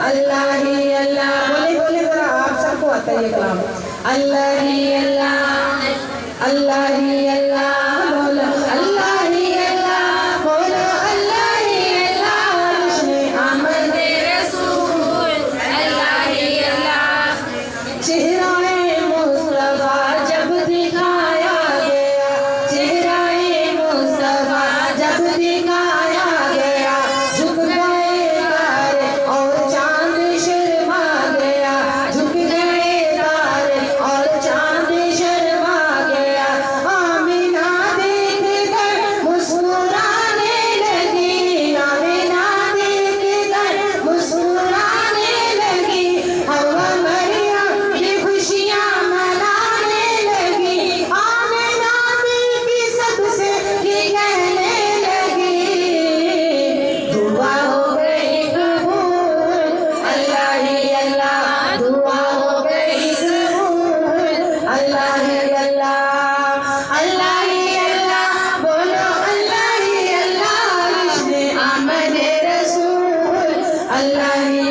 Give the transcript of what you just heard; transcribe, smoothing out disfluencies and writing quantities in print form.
अल्लाह ही अल्लाह। बोले बोले जरा आप सबको आता है ये कलाम। अल्लाह ही अल्लाह, अल्लाह ही अल्लाह, बोलो अल्लाह ही अल्लाह, बोलो अल्लाह ही अल्लाह। जश्न आमद रसूल अल्लाह ही अल्लाह। चेहरा मुस्तफा जब दिखाया गया, चेहरा मुस्तफा जब दिखाया गया, झुक गए तारे और चांद शर्मा गया, झुक गए तारे और चांद शर्मा गया। आमिना देखकर मुस्कुराने लगी, आमिना देखकर मुस्कुराने लगी। हवा मरियम ये खुशियाँ मनाने लगी, आमिना बीबी सबसे ये कहने लगी, दुआ हो गई कबूल अल्लाह ही अल्लाह, दुआ हो गई कबूल अल्लाह ही अल्लाह, अल्लाह ही अल्लाह, बोलो अल्लाह ही अल्लाह। जश्न आमद रसूल अल्लाह ही